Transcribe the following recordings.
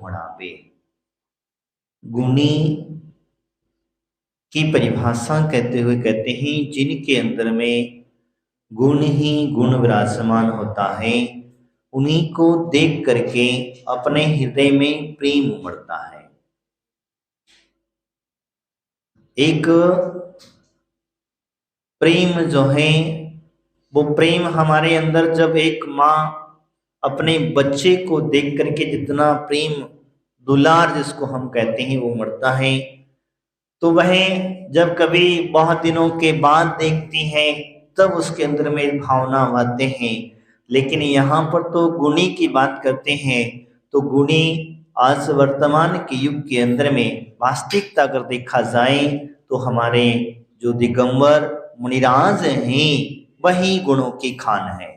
बढ़ावे। गुणी की परिभाषा कहते हुए कहते हैं जिनके अंदर में गुण ही गुण विराजमान होता है, उन्हीं को देख करके अपने हृदय में प्रेम उमड़ता है। एक प्रेम जो है वो प्रेम हमारे अंदर जब एक माँ अपने बच्चे को देख करके जितना प्रेम दुलार जिसको हम कहते हैं वो उमड़ता है, तो वह जब कभी बहुत दिनों के बाद देखती है तब उसके अंदर में भावना आते हैं। लेकिन यहाँ पर तो गुणी की बात करते हैं, तो गुणी आज वर्तमान के युग के अंदर में वास्तविकता अगर देखा जाए तो हमारे जो दिगंबर मुनिराज हैं वही गुणों की खान है।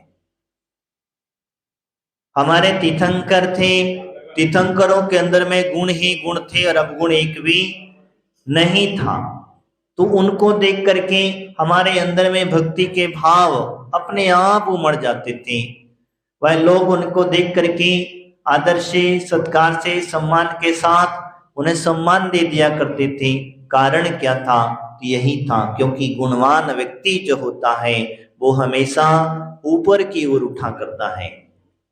हमारे तीर्थंकर थे, तीर्थंकरों के अंदर में गुण ही गुण थे और अवगुण एक भी नहीं था। तो उनको देख करके हमारे अंदर में भक्ति के भाव अपने आप उमड़ जाते थे। वह लोग उनको देख करके आदर से, सत्कार से, सम्मान के साथ उन्हें सम्मान दे दिया करते थे। कारण क्या था? यही था क्योंकि गुणवान व्यक्ति जो होता है वो हमेशा ऊपर की ओर उठा करता है,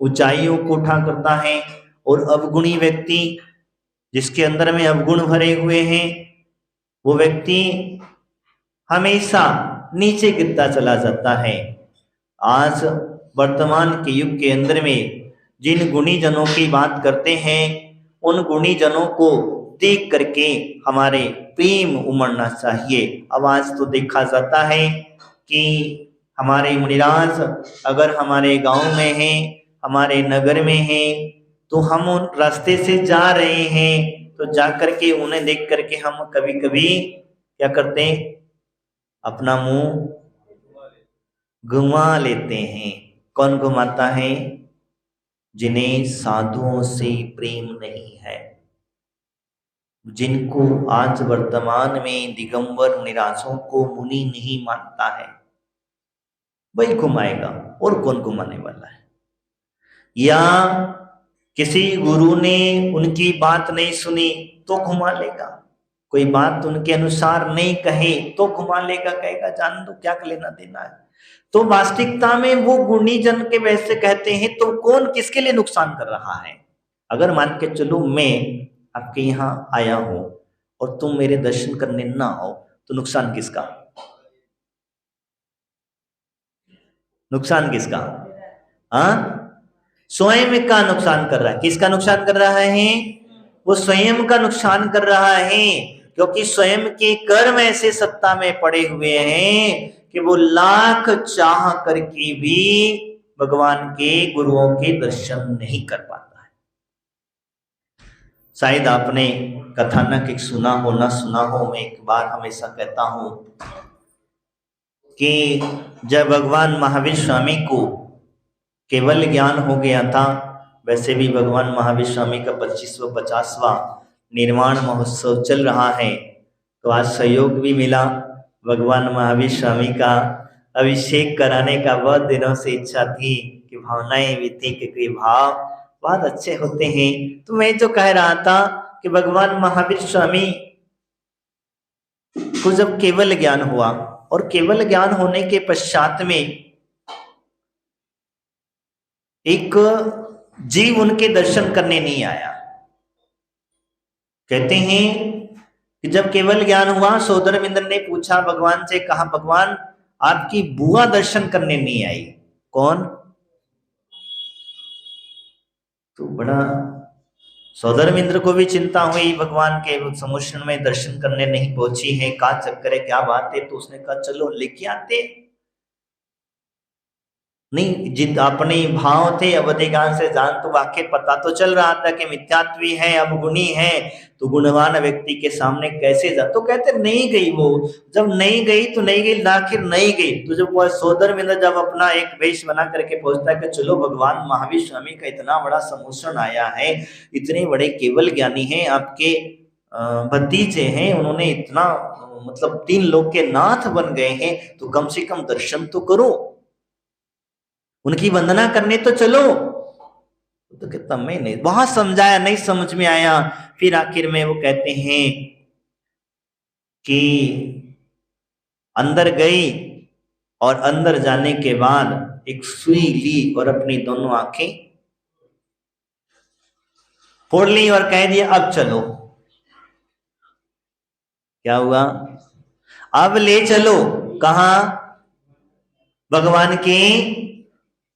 ऊंचाइयों को उठा करता है। और अवगुणी व्यक्ति जिसके अंदर में अवगुण भरे हुए हैं वो व्यक्ति हमेशा नीचे गिरता चला जाता है। आज वर्तमान के युग के अंदर में जिन गुणी जनों की बात करते हैं उन गुणी जनों को देख करके हमारे प्रेम उमड़ना चाहिए। अब आज तो देखा जाता है कि हमारे मुनिराज अगर हमारे गांव में हैं, हमारे नगर में हैं, तो हम उन रास्ते से जा रहे हैं तो जा करके उन्हें देख करके हम कभी कभी क्या करते हैं, अपना मुंह घुमा लेते हैं। कौन घुमाता है? जिन्हें साधुओं से प्रेम नहीं है, जिनको आज वर्तमान में दिगंबर निराशों को मुनि नहीं मानता है, वही घुमाएगा। और कौन घुमाने वाला है? या किसी गुरु ने उनकी बात नहीं सुनी तो घुमा लेगा, कोई बात उनके अनुसार नहीं कहे तो घुमा लेगा, कहेगा जान दो क्या लेना देना है। तो वास्तविकता में वो गुणी जन के वैसे कहते हैं तो कौन किसके लिए नुकसान कर रहा है? अगर मान के चलो मैं आपके यहाँ आया हूं और तुम मेरे दर्शन करने ना आओ तो नुकसान किसका? नुकसान किसका? हाँ, स्वयं का नुकसान कर रहा है। किसका नुकसान कर रहा है? वो स्वयं का नुकसान कर रहा है, क्योंकि स्वयं के कर्म ऐसे सत्ता में पड़े हुए हैं कि वो लाख चाह करके भी भगवान के गुरुओं के दर्शन नहीं कर पाता है। शायद आपने कथानक एक सुना हो ना सुना हो, मैं एक बार हमेशा कहता हूं कि जब भगवान महावीर स्वामी को केवल ज्ञान हो गया था, वैसे भी भगवान महावीर स्वामी का 25वां 50वां निर्वाण महोत्सव चल रहा है, तो आज सहयोग भी मिला। भगवान महावीर स्वामी का अभिषेक कराने का बहुत दिनों से इच्छा थी कि भावनाएं भी थी, क्योंकि भाव बहुत अच्छे होते हैं। तो मैं जो कह रहा था कि भगवान महावीर स्वामी को जब केवल ज्ञान हुआ और केवल ज्ञान होने के पश्चात में एक जीव उनके दर्शन करने नहीं आया। कहते हैं कि जब केवल ज्ञान हुआ, सौदरमिंद्र ने पूछा भगवान से, कहा भगवान आपकी बुआ दर्शन करने नहीं आई। कौन? तो बड़ा सौदरमिंद्र को भी चिंता हुई, भगवान के समुद्र में दर्शन करने नहीं पहुंची है, क्या चक्कर है, क्या बात है? तो उसने कहा चलो लेके आते। नहीं, जित अपने भाव थे अवधिगान से जान, तो वाकई पता तो चल रहा था कि मिथ्यात्वी है, अवगुणी है, तो गुणवान व्यक्ति के सामने कैसे जा? तो कहते नहीं गई वो। जब नहीं गई तो नहीं गई, आखिर नहीं गई तो जब वह सौदरमिंद्र जब अपना एक वेश बना करके पहुंचता है कि चलो भगवान महावीर स्वामी का इतना बड़ा सम्मोषण आया है, इतने बड़े केवल ज्ञानी हैं, आपके भतीजे हैं, उन्होंने इतना मतलब 3 लोक के नाथ बन गए हैं, तो कम से कम दर्शन तो करो, उनकी वंदना करने तो चलो। तो कहता मैं नहीं, बहुत समझाया नहीं समझ में आया। फिर आखिर में वो कहते हैं कि अंदर गई और अंदर जाने के बाद एक सुई ली और अपनी दोनों आंखें फोड़ ली और कह दिया अब चलो। क्या हुआ? अब ले चलो कहां? भगवान के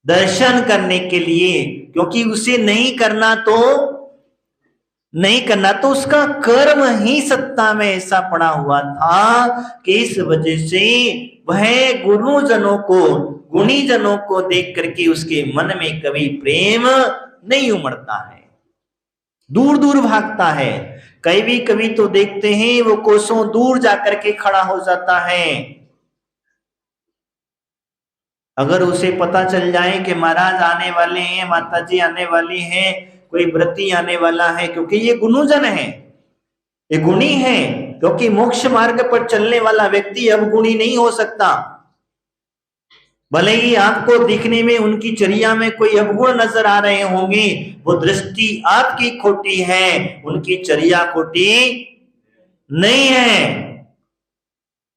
दर्शन करने के लिए, क्योंकि उसे नहीं करना तो उसका कर्म ही सत्ता में ऐसा पड़ा हुआ था कि इस वजह से वह गुरुजनों को, गुणी जनों को देख करके उसके मन में कभी प्रेम नहीं उमड़ता है, दूर दूर भागता है। कभी तो देखते हैं वो कोसों दूर जाकर के खड़ा हो जाता है। अगर उसे पता चल जाए कि महाराज आने वाले हैं, माताजी आने वाली हैं, कोई व्रती आने वाला है, क्योंकि ये गुणजन है, ये गुणी है, क्योंकि मोक्ष मार्ग पर चलने वाला व्यक्ति अवगुणी नहीं हो सकता। भले ही आपको दिखने में उनकी चर्या में कोई अवगुण नजर आ रहे होंगे, वो दृष्टि आपकी खोटी है, उनकी चर्या खोटी नहीं है।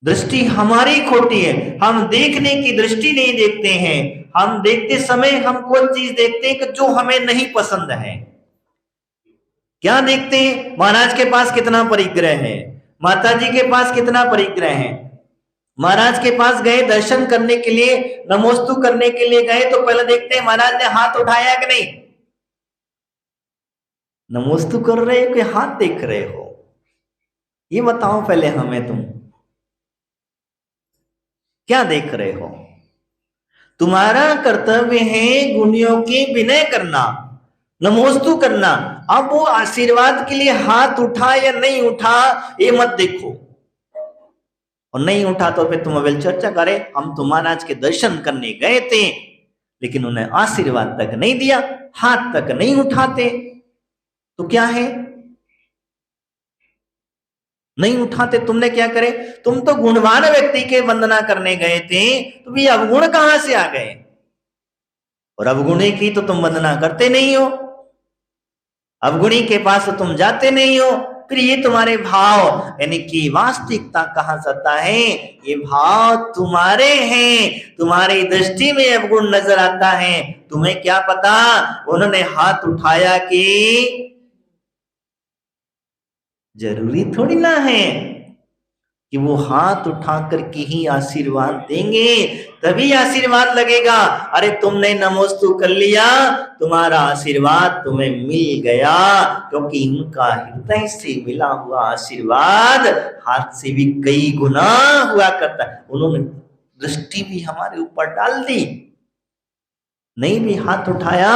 दृष्टि हमारी खोटी है, हम देखने की दृष्टि नहीं देखते हैं। हम देखते समय हम कोई चीज देखते हैं कि जो हमें नहीं पसंद है। क्या देखते हैं? महाराज के पास कितना परिग्रह है, माताजी के पास कितना परिग्रह है। महाराज के पास गए दर्शन करने के लिए, नमोस्तु करने के लिए गए, तो पहले देखते हैं महाराज ने हाथ उठाया कि नहीं। नमोस्तु कर रहे हो कि हाथ देख रहे हो? ये बताओ पहले हमें, तुम क्या देख रहे हो? तुम्हारा कर्तव्य है गुणियों की विनय करना, नमोस्तु करना। अब वो आशीर्वाद के लिए हाथ उठा या नहीं उठा ये मत देखो, और नहीं उठा तो फिर तुम अवेल चर्चा करे। हम तो महाराज के दर्शन करने गए थे, लेकिन उन्हें आशीर्वाद तक नहीं दिया, हाथ तक नहीं उठाते, तो क्या है? नहीं उठाते, तुमने क्या करे? तुम तो गुणवान व्यक्ति के वंदना करने गए थे, तो भी अवगुण कहां से आ गए? और अवगुणी की तो तुम वंदना करते नहीं हो, अवगुणी के पास तो तुम जाते नहीं हो। फिर ये तुम्हारे भाव, यानी कि वास्तविकता कहां जाता है? ये भाव तुम्हारे हैं, तुम्हारी दृष्टि में अवगुण नजर आता है। तुम्हें क्या पता उन्होंने हाथ उठाया कि जरूरी थोड़ी ना है कि वो हाथ उठा करके ही आशीर्वाद देंगे, तभी आशीर्वाद लगेगा। अरे तुमने नमोस्तु कर लिया, तुम्हारा आशीर्वाद तुम्हें मिल गया, क्योंकि उनका हृदय से मिला हुआ आशीर्वाद हाथ से भी कई गुना हुआ करता है। उन्होंने दृष्टि भी हमारे ऊपर डाल दी, नहीं भी हाथ उठाया,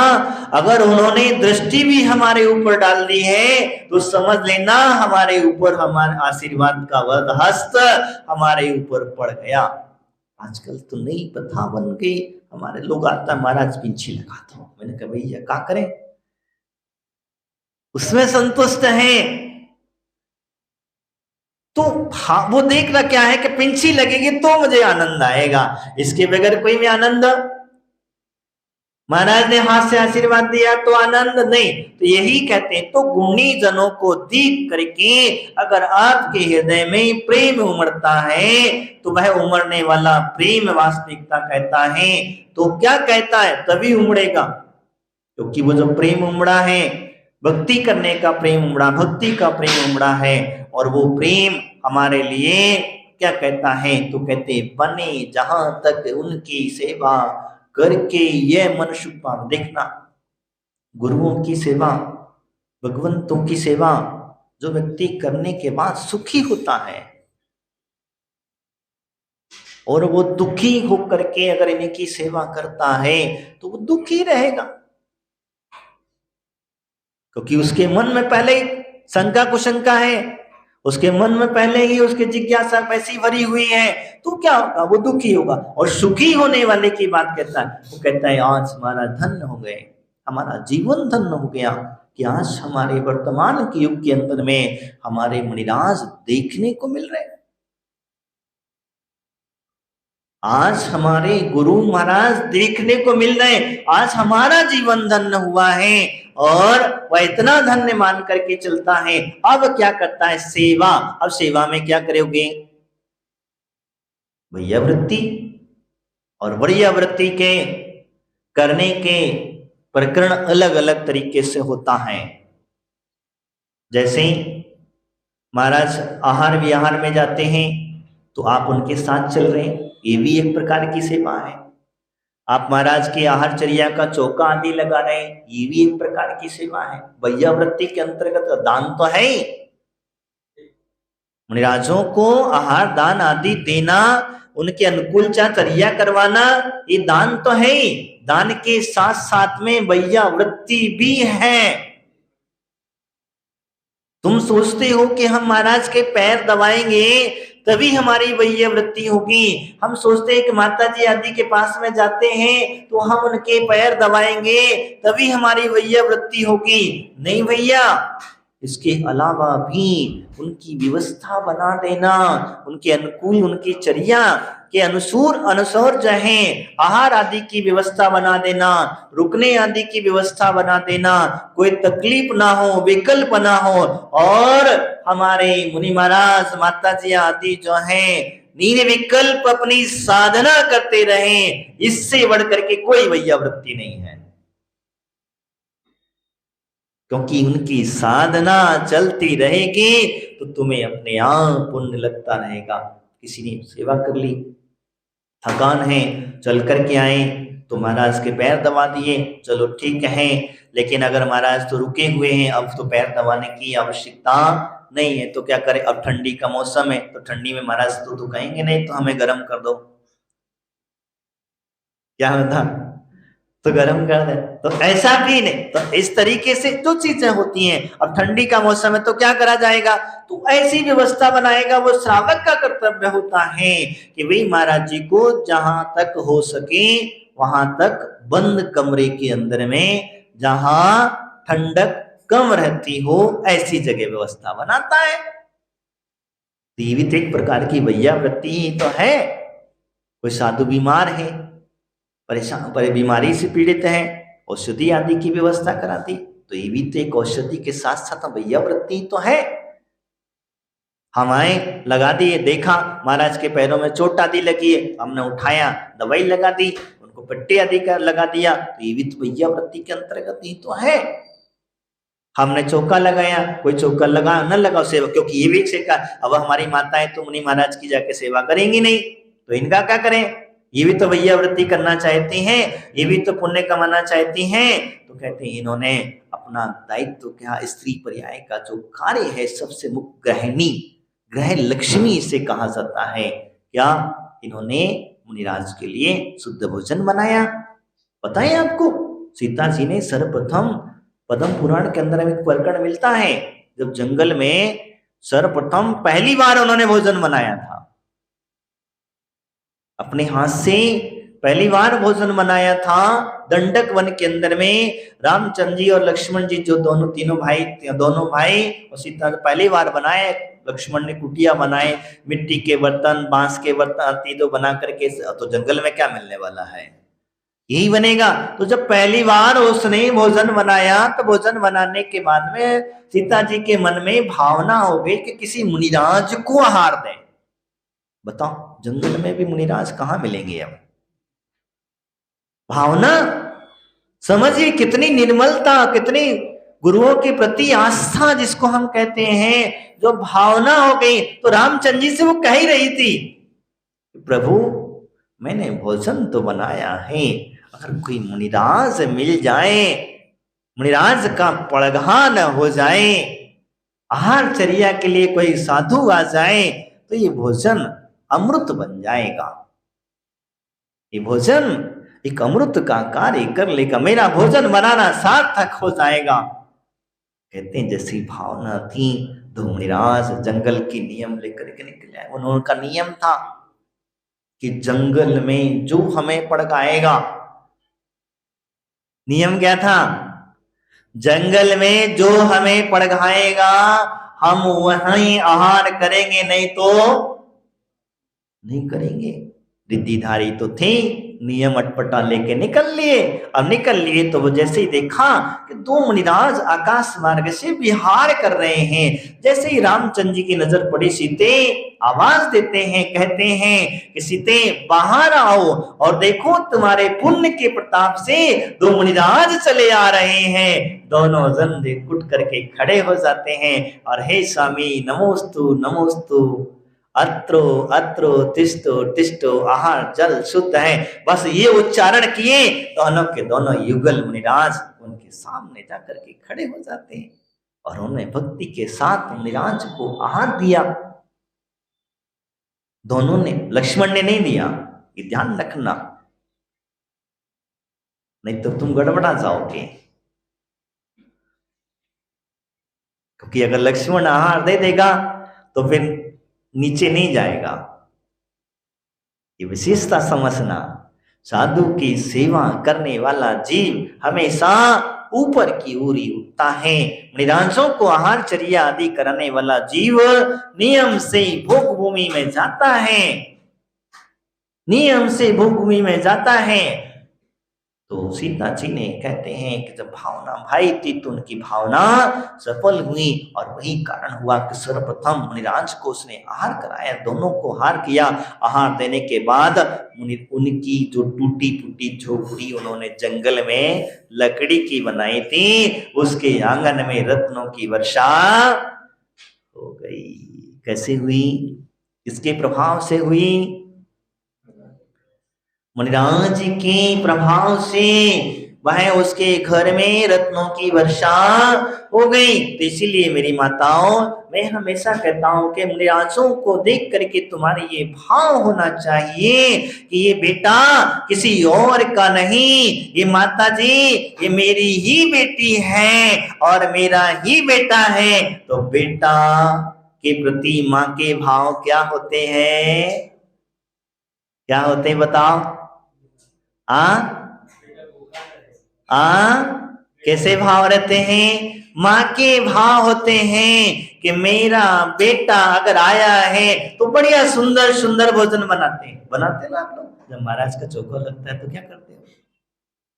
अगर उन्होंने दृष्टि भी हमारे ऊपर डाल दी है, तो समझ लेना हमारे ऊपर हमारे आशीर्वाद का वरदहस्त हमारे ऊपर पड़ गया। आजकल तो नई प्रथा बन गई, हमारे लोग आता महाराज पिंछी लगा दो। मैंने कहा भैया क्या करें, उसमें संतुष्ट है तो हाँ, वो देखना क्या है कि पिंछी लगेगी तो मुझे आनंद आएगा, इसके बगैर कोई में आनंद। महाराज ने हाथ से आशीर्वाद दिया तो आनंद नहीं। तो यही कहते हैं, तो गुणी जनों को देख करके अगर आपके हृदय में प्रेम उमड़ता है, तो वह उमड़ने वाला प्रेम वास्तविकता कहता है। तो क्या कहता है? तभी उमड़ेगा, क्योंकि वो जो प्रेम उमड़ा है, भक्ति करने का प्रेम उमड़ा, भक्ति का प्रेम उमड़ा है, और वो प्रेम हमारे लिए क्या कहता है? तो कहते बने जहां तक उनकी सेवा करके ये मन शुभ पाव। देखना, गुरुओं की सेवा, भगवंतों की सेवा जो व्यक्ति करने के बाद सुखी होता है, और वो दुखी होकर के अगर इनकी सेवा करता है तो वो दुखी रहेगा, क्योंकि उसके मन में पहले ही शंका कुशंका है, उसके मन में पहले ही उसकी जिज्ञासा वैसी भरी हुई है, तो क्या होगा? वो दुखी होगा। और सुखी होने वाले की बात कहता है, वो कहता है आज हमारा धन्य हो गए, हमारा जीवन धन्य हो गया कि आज हमारे वर्तमान के युग के अंदर में हमारे मुनिराज देखने को मिल रहे हैं। आज हमारे गुरु महाराज देखने को मिल रहे, आज हमारा जीवन धन्य हुआ है और वह इतना धन्य मान करके चलता है। अब क्या करता है? सेवा। अब सेवा में क्या करोगे? भैया वृत्ति। और बढ़िया वृत्ति के करने के प्रकरण अलग अलग तरीके से होता है। जैसे महाराज आहार विहार में जाते हैं तो आप उनके साथ चल रहे हैं, ये भी एक प्रकार की सेवा है। आप महाराज के आहार चर्या का चौका आदि लगा रहे हैं, ये भी एक प्रकार की सेवा है। भैया वृत्ति के अंतर्गत दान तो है ही। मुनिराजों को आहार दान आदि देना, उनके अनुकूल चर्या करवाना, ये दान तो है ही। दान के साथ साथ में भैया वृत्ति भी है। तुम सोचते हो कि हम महाराज के पैर दबाएंगे तभी हमारी वैया वृत्ति होगी। हम सोचते हैं कि माता जी आदि के पास में जाते हैं तो हम उनके पैर दबाएंगे तभी हमारी वैया वृत्ति होगी। नहीं भैया, इसके अलावा भी उनकी व्यवस्था बना देना, उनके अनुकूल उनकी चर्या के अनुसार जो है आहार आदि की व्यवस्था बना देना, रुकने आदि की व्यवस्था बना देना, कोई तकलीफ ना हो, विकल्प ना हो, और हमारे मुनि महाराज माता जी आदि जो हैं निर्विकल्प अपनी साधना करते रहे, इससे बढ़कर के कोई भैया वृत्ति नहीं है। क्योंकि उनकी साधना चलती रहेगी तो तुम्हें अपने आप पुण्य लगता रहेगा। किसी ने सेवा कर ली, थकान है, चल करके आए तो महाराज के पैर दबा दिए, चलो ठीक है। लेकिन अगर महाराज तो रुके हुए हैं, अब तो पैर दबाने की आवश्यकता नहीं है, तो क्या करें? अब ठंडी का मौसम है तो ठंडी में महाराज तो कहेंगे नहीं तो हमें गर्म कर दो, क्या होता? तो गर्म कर दे। तो ऐसा भी नहीं। तो इस तरीके से जो चीजें होती हैं, अब ठंडी का मौसम है तो क्या करा जाएगा? तो ऐसी व्यवस्था बनाएगा। वो श्रावक का कर्तव्य होता है कि भाई महाराज जी को जहां तक हो सके वहां तक बंद कमरे के अंदर में, जहां ठंडक कम रहती हो, ऐसी जगह व्यवस्था बनाता है। ये भी तो एक प्रकार की भैया वृत्ति ही तो है। कोई साधु बीमार है, परेशान बीमारी से पीड़ित है, औषधि आदि की व्यवस्था करा दी, तो ये भी तो एक औषधि के साथ साथ भैया वृत्ति तो है। हम आए, लगा दिए, देखा महाराज के पैरों में चोट आदि लगी है, हमने उठाया, दवाई लगा दी, उनको पट्टी आदि का लगा दिया, तो ये भी तो भैया वृत्ति के अंतर्गत ही तो है। हमने चौका लगाया, कोई चौका लगा न लगाओ सेवा, क्योंकि ये भी सेवा। अब हमारी माताएं तो मुनि महाराज की जाके सेवा करेंगी नहीं, तो इनका क्या करें? ये भी तो भैया वृत्ति करना चाहती हैं, ये भी तो पुण्य कमाना चाहती हैं। तो कहते हैं इन्होंने अपना दायित्व क्या, स्त्री पर्याय का जो कार्य है, सबसे मुख्य गृहिणी, गृह लक्ष्मी इसे कहा जाता है। क्या इन्होंने मुनिराज के लिए शुद्ध भोजन बनाया? पता है आपको, सीता जी ने सर्वप्रथम पद्म पुराण के अंदर एक प्रकरण मिलता है, जब जंगल में सर्वप्रथम पहली बार उन्होंने भोजन बनाया था, अपने हाथ से पहली बार भोजन बनाया था। दंडक वन के अंदर में रामचंद्र जी और लक्ष्मण जी, जो दोनों भाई और सीता पहली बार बनाए। लक्ष्मण ने कुटिया बनाए, मिट्टी के बर्तन, बांस के बर्तन आदि तो बना करके, तो जंगल में क्या मिलने वाला है, यही बनेगा। तो जब पहली बार उसने भोजन बनाया, तो भोजन बनाने के बाद में सीता जी के मन में भावना हो गई कि किसी मुनिराज को आहार दें। बताओ, जंगल में भी मुनिराज कहां मिलेंगे? अब भावना समझिए, कितनी निर्मलता, कितनी गुरुओं के प्रति आस्था जिसको हम कहते हैं, जो भावना हो गई। तो रामचंद्र जी से वो कह ही रही थी, प्रभु मैंने भोजन तो बनाया है, अगर कोई मुनिराज मिल जाए, मुनिराज का पड़घा न हो जाए, आहार चर्या के लिए कोई साधु आ जाए, तो ये भोजन अमृत बन जाएगा, ये भोजन एक अमृत का कार्य कर लेगा, मेरा भोजन बनाना सार्थक हो जाएगा। कहते हैं जैसी भावना थी, तो मुनिराज जंगल की नियम लेकर के निकले। उनका नियम था कि जंगल में जो हमें पड़काएगा, नियम क्या था? जंगल में जो हमें पड़काएगा हम वहीं आहार करेंगे, नहीं तो नहीं करेंगे। रिद्धिधारी तो थे, नियम अटपटा लेके निकल लिए। अब निकल लिए तो वो जैसे ही देखा कि दो मुनिराज आकाश मार्ग से विहार कर रहे हैं, जैसे ही रामचंद्र जी की नजर पड़ी, सीते आवाज देते हैं, कहते हैं कि सीते बाहर आओ और देखो तुम्हारे पुण्य के प्रताप से दो मुनिराज चले आ रहे हैं। दोनों जन कुट करके खड़े हो जाते हैं और हे स्वामी नमोस्तु नमोस्तु, अत्रो अत्रो तिष्ठो तिष्ठो, आहार जल शुद्ध है। बस ये उच्चारण किए, दोनों के दोनों युगल मुनिराज उनके सामने जाकर के खड़े हो जाते हैं और उन्हें भक्ति के साथ मुनिराज को आहार दिया। दोनों ने, लक्ष्मण ने नहीं दिया, ये ध्यान रखना, नहीं तो तुम गड़बड़ा जाओगे। क्योंकि अगर लक्ष्मण आहार दे देगा तो फिर नीचे नहीं जाएगा। ये विशेषता समझना, साधु की सेवा करने वाला जीव हमेशा ऊपर की ओर ही उठता है। मुनिराजों को आहार चर्या आदि कराने वाला जीव नियम से भोग भूमि में जाता है, नियम से भोग भूमि में जाता है। तो सीता जी ने कहते हैं कि जब भावना भाई थी तो उनकी भावना सफल हुई और वही कारण हुआ कि सर्वप्रथम मुनिराज को उसने आहार कराया, दोनों को आहार किया। आहार देने के बाद उनकी जो टूटी फूटी झोपड़ी उन्होंने जंगल में लकड़ी की बनाई थी, उसके आंगन में रत्नों की वर्षा हो गई। कैसे हुई? किसके प्रभाव से हुई? मुनिराज के प्रभाव से वह उसके घर में रत्नों की वर्षा हो गई। तो इसीलिए मेरी माताओं, मैं हमेशा कहता हूं कि मुनिराजों को देख करके तुम्हारे ये भाव होना चाहिए कि ये बेटा किसी और का नहीं, ये माता जी ये मेरी ही बेटी है और मेरा ही बेटा है। तो बेटा के प्रति माँ के भाव क्या होते हैं? क्या होते हैं बताओ? कैसे भाव रहते हैं? माँ के भाव होते हैं कि मेरा बेटा अगर आया है तो बढ़िया सुंदर सुंदर भोजन बनाते ना आप लोग। जब महाराज का चोखा लगता है तो क्या करते हो?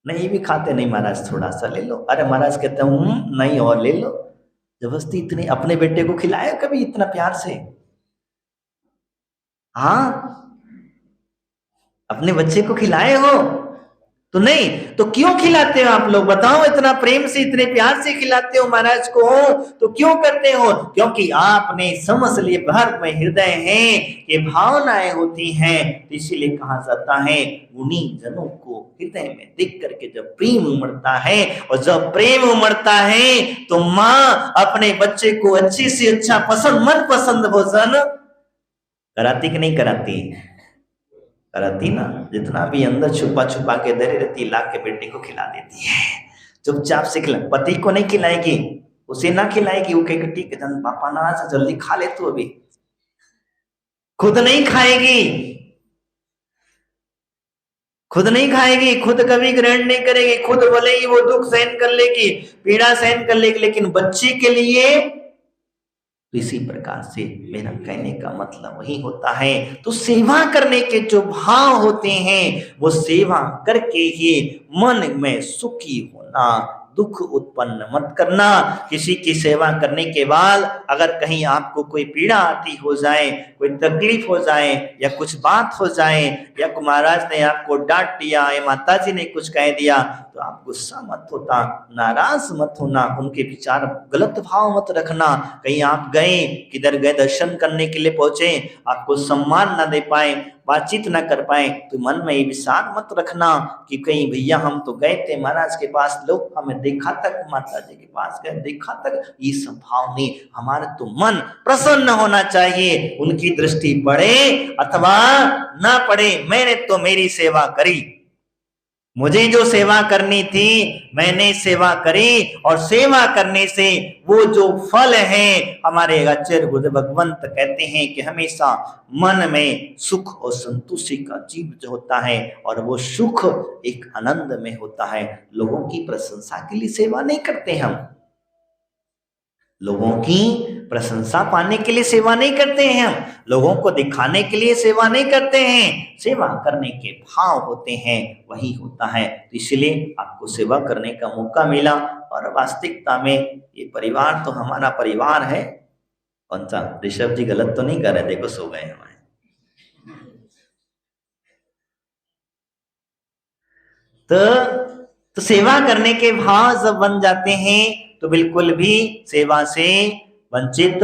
नहीं भी खाते, नहीं महाराज थोड़ा सा ले लो। अरे महाराज कहते हूँ नहीं और ले लो। जबरदस्ती इतने अपने बेटे को खिलाए कभी इतना प्यार से? हाँ, अपने बच्चे को खिलाए हो? तो नहीं, तो क्यों खिलाते हो आप लोग बताओ? इतना प्रेम से इतने प्यार से खिलाते हो महाराज को, तो क्यों करते हो? क्योंकि आपने समझ लिए भर में हृदय है, ये भावनाएं होती हैं। तो इसीलिए कहा जाता है गुणी जनों को हृदय में देख करके जब प्रेम उमड़ता है, और जब प्रेम उमड़ता है तो माँ अपने बच्चे को अच्छी से अच्छा मन पसंद भोजन कराती कि नहीं कराती? कराती ना। जितना भी अंदर छुपा छुपा के धरे रहती ला के बेटे को खिला देती है, चुपचाप से खिला। पति को नहीं खिलाएगी, उसे ना खिलाएगी, वो कहेगी ठीक है पापा ना जल्दी खा ले तू, अभी खुद नहीं खाएगी, खुद नहीं खाएगी, खुद कभी ग्रहण नहीं करेगी, खुद भले ही वो दुख सहन कर लेगी, पीड़ा सहन कर लेगी, लेकिन बच्चे के लिए। तो इसी प्रकार से मेरा कहने का मतलब वही होता है। तो सेवा करने के जो भाव होते हैं वो सेवा करके ही मन में सुखी होना, दुख उत्पन्न मत करना। किसी की सेवा करने के बाद अगर कहीं आपको कोई पीड़ा आती हो जाए, कोई तकलीफ हो जाए, या कुछ बात हो जाए, या महाराज ने आपको डांट दिया, या माता जी ने कुछ कह दिया, तो आप गुस्सा मत होता, नाराज मत होना, उनके विचार गलत भाव मत रखना। कहीं आप गए, किधर गए, दर्शन करने के लिए पहुंचे, आपको सम्मान ना दे पाए, बातचीत ना कर पाए, तो मन में ये विचार मत रखना कि कहीं भैया हम तो गए थे महाराज के पास, लोग हमें देखा तक, माता जी के पास गए देखा तक, ये सब भाव नहीं। हमारा तो मन प्रसन्न होना चाहिए, उनकी दृष्टि पड़े अथवा ना पड़े, मैंने तो मेरी सेवा करी, मुझे जो सेवा करनी थी मैंने सेवा करी, और सेवा करने से वो जो फल है, हमारे आचार्य गुरुदेव भगवंत कहते हैं कि हमेशा मन में सुख और संतुष्टि का जीव जो होता है, और वो सुख एक आनंद में होता है। लोगों की प्रशंसा के लिए सेवा नहीं करते हम, लोगों की प्रशंसा पाने के लिए सेवा नहीं करते हैं, हम लोगों को दिखाने के लिए सेवा नहीं करते हैं, सेवा करने के भाव होते हैं, वही होता है। तो इसलिए आपको सेवा करने का मौका मिला और वास्तविकता में ये परिवार तो हमारा परिवार है। कौन सा ऋषभ जी गलत तो नहीं कर रहे? देखो सो गए हमारे। तो सेवा करने के भाव जब बन जाते हैं तो बिल्कुल भी सेवा से वंचित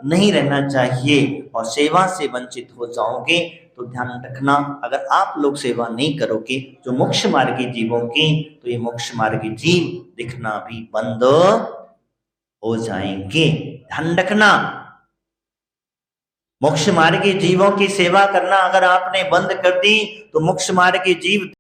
नहीं रहना चाहिए। और सेवा से वंचित हो जाओगे तो ध्यान रखना, अगर आप लोग सेवा नहीं करोगे जो मोक्ष मार्गी जीवों की, तो ये मोक्ष मार्गी जीव दिखना भी बंद हो जाएंगे। ध्यान रखना, मोक्ष मार्गी जीवों की सेवा करना अगर आपने बंद कर दी तो मोक्ष मार्गी जीव